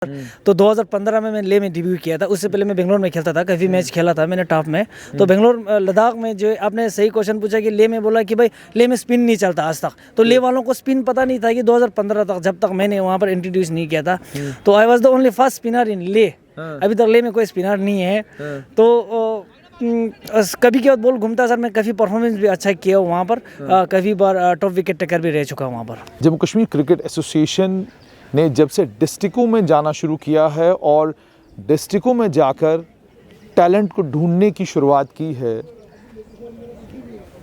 तो 2015 में मैं ले में डेब्यू किया था। उससे पहले मैं बेंगलोर में खेलता था, काफ़ी मैच खेला था मैंने टॉप में। तो बेंगलोर लद्दाख में जो आपने सही क्वेश्चन पूछा कि ले में बोला कि भाई ले में स्पिन नहीं चलता आज तक, तो ले वालों को स्पिन पता नहीं था कि 2015 तक, जब तक मैंने वहाँ पर इंट्रोड्यूस नहीं किया था। तो I was the only first spinner in ले। अभी तक ले में कोई स्पिनर नहीं है। तो कभी के बाद बॉल घूमता सर, मैं काफ़ी परफॉर्मेंस भी अच्छा किया हूँ वहाँ पर। काफ़ी बार टॉप विकेट टेकर भी रह चुका हूँ वहाँ पर। जम्मू कश्मीर क्रिकेट एसोसिएशन ने जब से डिस्ट्रिक्टों में जाना शुरू किया है और डिस्ट्रिक्टों में जाकर टैलेंट को ढूंढने की शुरुआत की है,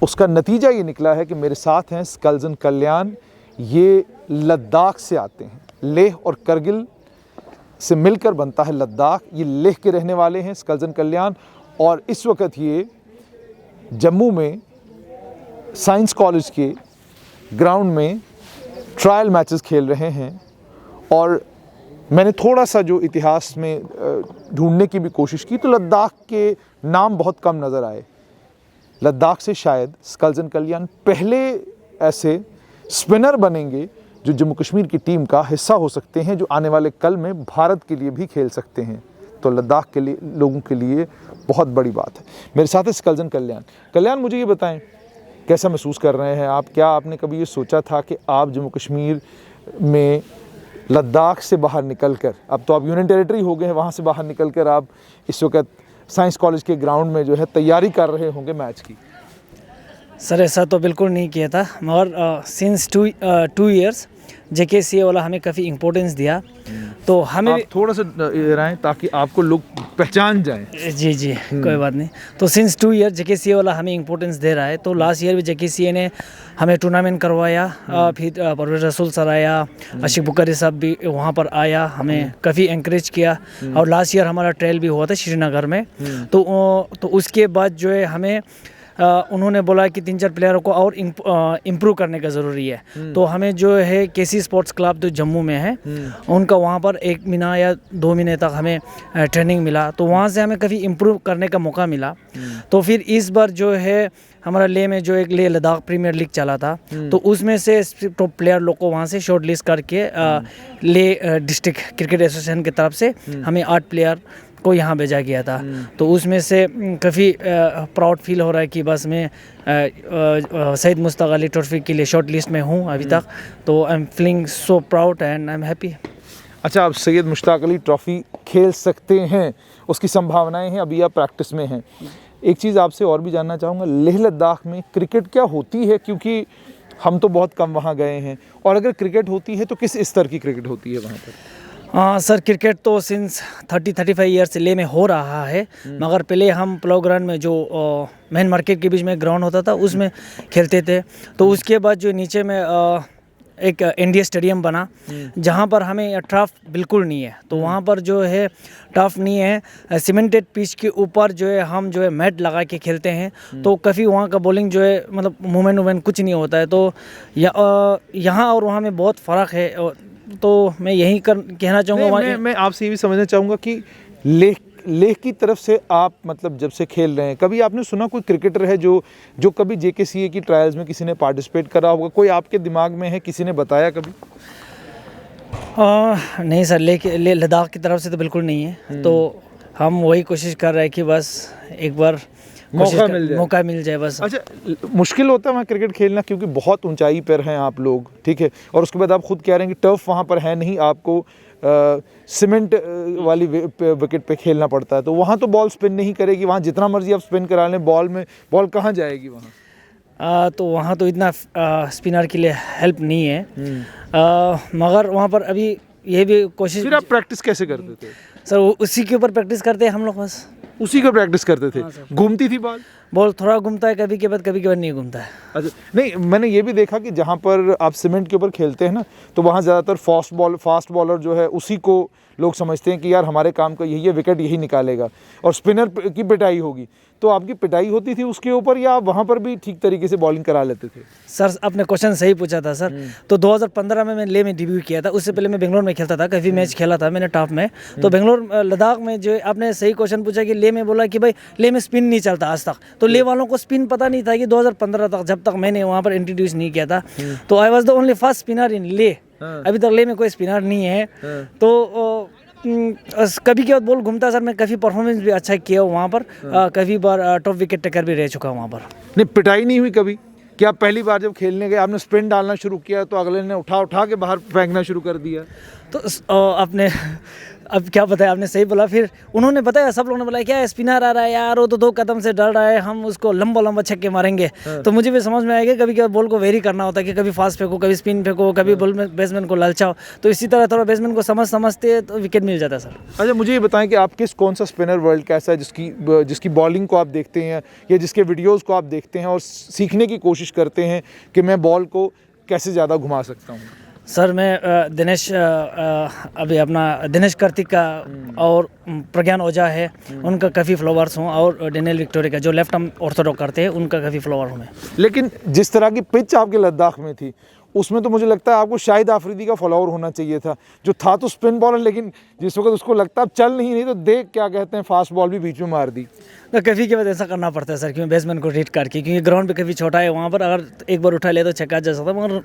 उसका नतीजा ये निकला है कि मेरे साथ हैं स्कल्जन कल्याण। ये लद्दाख से आते हैं, लेह और करगिल से मिलकर बनता है लद्दाख। ये लेह के रहने वाले हैं स्कल्जन कल्याण, और इस वक्त ये जम्मू में साइंस कॉलेज के ग्राउंड में ट्रायल मैचेस खेल रहे हैं। और मैंने थोड़ा सा जो इतिहास में ढूंढने की भी कोशिश की तो लद्दाख के नाम बहुत कम नज़र आए। लद्दाख से शायद स्कल्जन कल्याण पहले ऐसे स्पिनर बनेंगे जो जम्मू कश्मीर की टीम का हिस्सा हो सकते हैं, जो आने वाले कल में भारत के लिए भी खेल सकते हैं। तो लद्दाख के लिए लोगों के लिए बहुत बड़ी बात है। मेरे साथ है स्कल्जन कल्याण। कल्याण, मुझे ये बताएं, कैसा महसूस कर रहे हैं आप? क्या आपने कभी ये सोचा था कि आप जम्मू कश्मीर में लद्दाख से बाहर निकलकर, अब तो आप यूनियन टेरिटरी हो गए हैं, वहाँ से बाहर निकलकर आप इस वक्त साइंस कॉलेज के ग्राउंड में जो है तैयारी कर रहे होंगे मैच की? सर ऐसा तो बिल्कुल नहीं किया था, मगर सिंस 2 इयर्स JKCA वाला हमें काफ़ी इम्पोर्टेंस दिया। तो हमें आप थोड़ा सा रहें ताकि आपको लोग पहचान जाएं। जी कोई बात नहीं। तो सिंस 2 ईयर JKCA वाला हमें इम्पोर्टेंस दे रहा है। तो लास्ट ईयर भी JKCA ने हमें टूर्नामेंट करवाया। फिर परवेज रसूल सर आया, आशिक बुखारी साहब भी वहाँ पर आया, हमें काफ़ी इंकरेज किया। और लास्ट ईयर हमारा ट्रायल भी हुआ था श्रीनगर में। तो उसके बाद जो है हमें उन्होंने बोला कि 3-4 प्लेयरों को और इम्प्रूव करने का ज़रूरी है। तो हमें जो है KC स्पोर्ट्स क्लब जो जम्मू में है, उनका वहाँ पर 1 महीना या 2 महीने तक हमें ट्रेनिंग मिला। तो वहाँ से हमें काफ़ी इम्प्रूव करने का मौका मिला। तो फिर इस बार जो है हमारा ले में जो एक ले लद्दाख प्रीमियर लीग चला था, तो उसमें से टॉप प्लेयर लोग को वहाँ से शॉर्ट लिस्ट करके ले डिस्ट्रिक्ट क्रिकेट एसोसिएशन की तरफ से हमें 8 प्लेयर को यहाँ भेजा गया था। तो उसमें से काफ़ी प्राउड फील हो रहा है कि बस मैं सैयद मुश्ताक अली ट्रॉफी के लिए शॉर्ट लिस्ट में हूँ अभी तक। तो I am feeling so proud and I am happy. अच्छा, आप सैयद मुश्ताक अली ट्रॉफी खेल सकते हैं, उसकी संभावनाएं हैं, अभी आप प्रैक्टिस में हैं। एक चीज़ आपसे और भी जानना चाहूँगा, लेह लद्दाख में क्रिकेट क्या होती है? क्योंकि हम तो बहुत कम वहाँ गए हैं, और अगर क्रिकेट होती है तो किस स्तर की क्रिकेट होती है वहाँ पर? सर क्रिकेट तो सिंस 30-35 ईयर से ले में हो रहा है, मगर पहले हम प्लो ग्राउंड में जो मेन मार्केट के बीच में ग्राउंड होता था उसमें खेलते थे। तो उसके बाद जो नीचे में एक इंडिया स्टेडियम बना, जहाँ पर हमें टर्फ बिल्कुल नहीं है। तो वहाँ पर जो है टर्फ नहीं है, सीमेंटेड पिच के ऊपर जो है हम जो है मैट लगा के खेलते हैं। तो काफ़ी वहाँ का बॉलिंग जो है मतलब मूवमेंट कुछ नहीं होता है। तो यहाँ और वहाँ में बहुत फ़र्क है। तो मैं यही कहना चाहूँगा। मैं आपसे ये भी समझना चाहूँगा कि लेह की तरफ से आप मतलब जब से खेल रहे हैं, कभी आपने सुना कोई क्रिकेटर है जो कभी JKCA की ट्रायल्स में किसी ने पार्टिसिपेट करा होगा? कोई आपके दिमाग में है, किसी ने बताया कभी? नहीं सर, ले लद्दाख की तरफ से तो बिल्कुल नहीं है। तो हम वही कोशिश कर रहे हैं कि बस एक बार मौका मिल जाए बस। अच्छा, मुश्किल होता है वहाँ क्रिकेट खेलना क्योंकि बहुत ऊंचाई पर हैं आप लोग, ठीक है, और उसके बाद आप खुद कह रहे हैं कि टर्फ वहाँ पर है नहीं, आपको सीमेंट वाली विकेट पे खेलना पड़ता है। तो वहाँ तो बॉल स्पिन नहीं करेगी, वहाँ जितना मर्जी आप स्पिन करा लें, बॉल कहाँ जाएगी वहाँ? तो वहाँ तो इतना स्पिनर के लिए हेल्प नहीं है। मगर वहाँ पर अभी ये भी कोशिश। फिर आप प्रैक्टिस कैसे करते थे? सर उसी के ऊपर प्रैक्टिस करते हैं हम लोग, बस उसी का प्रैक्टिस करते थे। घूमती थी बॉल थोड़ा घूमता है कभी के बाद नहीं घूमता है। अच्छा, नहीं, मैंने ये भी देखा कि जहाँ पर आप सीमेंट के ऊपर खेलते हैं ना, तो वहाँ ज़्यादातर फास्ट बॉलर जो है उसी को लोग समझते हैं कि यार हमारे काम का यही है, विकेट यही निकालेगा, और स्पिनर की पिटाई होगी। तो आपकी पिटाई होती थी उसके ऊपर, या वहाँ पर भी ठीक तरीके से बॉलिंग करा लेते थे? सर आपने क्वेश्चन सही पूछा था सर। तो 2015 में मैं ले में डेब्यू किया था। उससे पहले मैं बेंगलोर में खेलता था, काफ़ी मैच खेला था मैंने टॉप में। तो बेंगलोर लद्दाख में जो आपने सही क्वेश्चन पूछा कि ले में बोला कि भाई ले में स्पिन नहीं चलता आज तक, तो ले वालों को स्पिन पता नहीं था कि 2015 तक, जब तक मैंने वहाँ पर इंट्रोड्यूस नहीं किया था। तो I was the only first spinner in ले। अभी तक ले में कोई स्पिनर नहीं है। तो कभी के बाद बॉल घूमता है सर, मैं काफ़ी परफॉर्मेंस भी अच्छा किया हूँ वहाँ पर। काफ़ी बार टॉप विकेट टेकर भी रह चुका हूँ वहाँ पर। नहीं, पिटाई नहीं हुई कभी? क्या पहली बार जब खेलने गए आपने स्पिन डालना शुरू किया तो अगले ने उठा के बाहर फेंकना शुरू कर दिया? तो आपने अब क्या बताया, आपने सही बोला। फिर उन्होंने बताया, सब लोगों ने बोला क्या स्पिनर आ रहा है यार, वो तो 2 कदम से डर रहा है, हम उसको लंबा छक्के मारेंगे। तो मुझे भी समझ में आएगा कभी कभी बॉल को वेरी करना होता है कि कभी फास्ट फेंको, कभी स्पिन फेंको, कभी बॉल में बैट्समैन को ललचाओ। तो इसी तरह थोड़ा बैट्समैन को समझते तो विकेट मिल जाता है सर। अच्छा, मुझे ये बताएं कि आप कौन सा स्पिनर वर्ल्ड का ऐसा है जिसकी बॉलिंग को आप देखते हैं या जिसके वीडियोज़ को आप देखते हैं और सीखने की कोशिश करते हैं कि मैं बॉल को कैसे ज़्यादा घुमा सकता हूँ? सर मैं दिनेश कार्तिक का और प्रज्ञान ओझा है, उनका काफ़ी फॉलोअर्स हूँ, और डेनियल विक्टोरिया का जो लेफ्ट आर्म ऑर्थोडॉक्स करते हैं उनका काफ़ी फॉलोअर हूँ मैं। लेकिन जिस तरह की पिच आपके लद्दाख में थी उसमें तो मुझे लगता है आपको शाहिद आफरीदी का फॉलोअर होना चाहिए था, जो था तो स्पिन बॉलर, लेकिन जिस वक्त उसको लगता अब चल नहीं तो देख क्या कहते हैं फास्ट बॉल भी बीच में मार दी। तो कभी के बाद ऐसा करना पड़ता है सर, क्योंकि बैट्समैन को रीड करके, क्योंकि ग्राउंड पे कभी छोटा है, वहाँ पर अगर एक बार उठा ले तो छक्का जा सकता है। मगर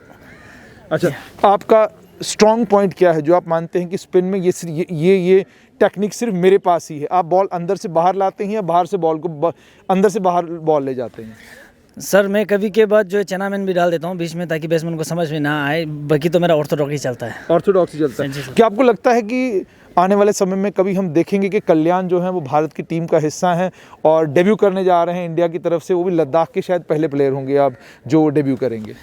अच्छा, आपका स्ट्रॉन्ग पॉइंट क्या है जो आप मानते हैं कि स्पिन में ये टेक्निक सिर्फ मेरे पास ही है? आप बॉल अंदर से बाहर लाते हैं या बाहर से बॉल को अंदर से बाहर बॉल ले जाते हैं? सर मैं कभी के बाद जो है चना मैन भी डाल देता हूँ बीच में, ताकि बैट्समैन को समझ में ना आए। बाकी तो मेरा ऑर्थोडॉक्स ही चलता है। ऑर्थोडॉक्स ही चलता है। क्या आपको लगता है कि आने वाले समय में कभी हम देखेंगे कि कल्याण जो है वो भारत की टीम का हिस्सा हैं और डेब्यू करने जा रहे हैं इंडिया की तरफ से? वो भी लद्दाख के शायद पहले प्लेयर होंगे आप जो डेब्यू करेंगे।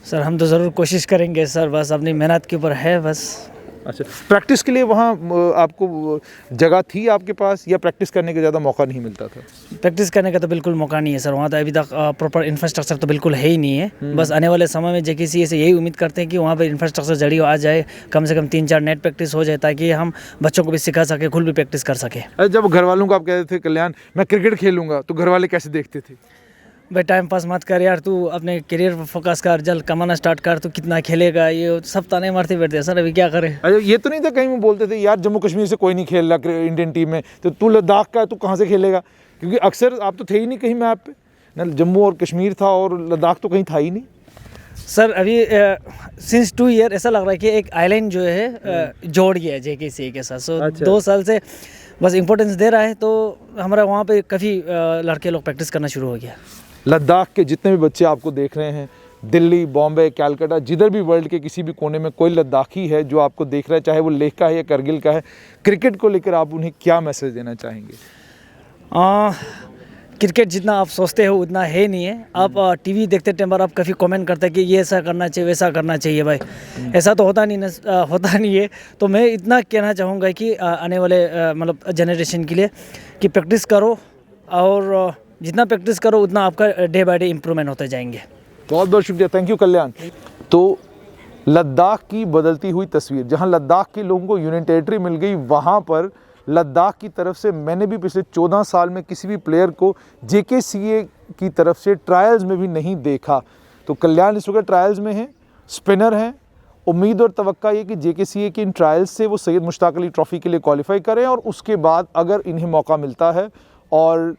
सर हम तो ज़रूर कोशिश करेंगे सर, बस अपनी मेहनत के ऊपर है बस। अच्छा, प्रैक्टिस के लिए वहाँ आपको जगह थी आपके पास या प्रैक्टिस करने का ज़्यादा मौका नहीं मिलता था? प्रैक्टिस करने का तो बिल्कुल मौका नहीं है सर, वहाँ तो अभी तक प्रॉपर इंफ्रास्ट्रक्चर तो बिल्कुल है ही नहीं है। बस आने वाले समय में जेकेसीए से यही उम्मीद करते हैं कि वहाँ पर इंफ्रास्ट्रक्चर जड़ी आ जाए, कम से कम 3-4 नेट प्रैक्टिस हो जाए, ताकि हम बच्चों को भी सिखा सके, खुद भी प्रैक्टिस कर सके। जब घर वालों को आप कहते थे कल्याण मैं क्रिकेट खेलूंगा, तो घर वाले कैसे देखते थे? भाई टाइम पास मत कर यार, तू अपने करियर पर फोकस कर, जल्द कमाना स्टार्ट कर, तू कितना खेलेगा, ये सब ताने मारते बैठते सर। अभी क्या करें? अरे ये तो नहीं था कहीं वो बोलते थे यार जम्मू कश्मीर से कोई नहीं खेल रहा इंडियन टीम में, तो तू लद्दाख का है, तू कहाँ से खेलेगा? क्योंकि अक्सर आप तो थे ही नहीं कहीं मैप पे ना, जम्मू और कश्मीर था और लद्दाख तो कहीं था ही नहीं। सर अभी सिंस 2 ईयर ऐसा लग रहा है कि एक आइलैंड जो है जोड़ गया है जेकेसीए के साथ। सो 2 साल से बस इंपॉर्टेंस दे रहा है, तो हमारा वहाँ पे काफ़ी लड़के लोग प्रैक्टिस करना शुरू हो गया। लद्दाख के जितने भी बच्चे आपको देख रहे हैं, दिल्ली, बॉम्बे, कैलकाटा, जिधर भी वर्ल्ड के किसी भी कोने में कोई लद्दाखी है जो आपको देख रहा है, चाहे वो लेह का है या करगिल का है, क्रिकेट को लेकर आप उन्हें क्या मैसेज देना चाहेंगे? क्रिकेट जितना आप सोचते हो उतना है नहीं है। आप टीवी देखते टाइम पर आप काफ़ी कमेंट करते हैं कि ये ऐसा करना चाहिए, वैसा करना चाहिए। भाई ऐसा तो होता नहीं है। तो मैं इतना कहना चाहूँगा कि आने वाले मतलब जनरेशन के लिए कि प्रैक्टिस करो, और जितना प्रैक्टिस करो उतना आपका डे बाय डे इम्प्रूवमेंट होते जाएंगे। बहुत बहुत शुक्रिया, थैंक यू कल्याण। तो लद्दाख की बदलती हुई तस्वीर, जहां लद्दाख के लोगों को यूनियन टेरिटरी मिल गई, वहां पर लद्दाख की तरफ से मैंने भी पिछले 14 साल में किसी भी प्लेयर को जेकेसीए की तरफ से ट्रायल्स में भी नहीं देखा। तो कल्याण इस वक्त ट्रायल्स में हैं, स्पिनर हैं। उम्मीद और तवक्का ये कि जेकेसीए के इन ट्रायल्स से वो सैयद मुश्ताक अली ट्रॉफ़ी के लिए क्वालिफाई करें, और उसके बाद अगर इन्हें मौका मिलता है और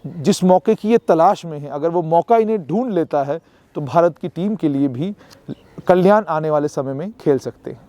जिस मौके की ये तलाश में है, अगर वो मौका इन्हें ढूंढ लेता है, तो भारत की टीम के लिए भी कल्याण आने वाले समय में खेल सकते हैं।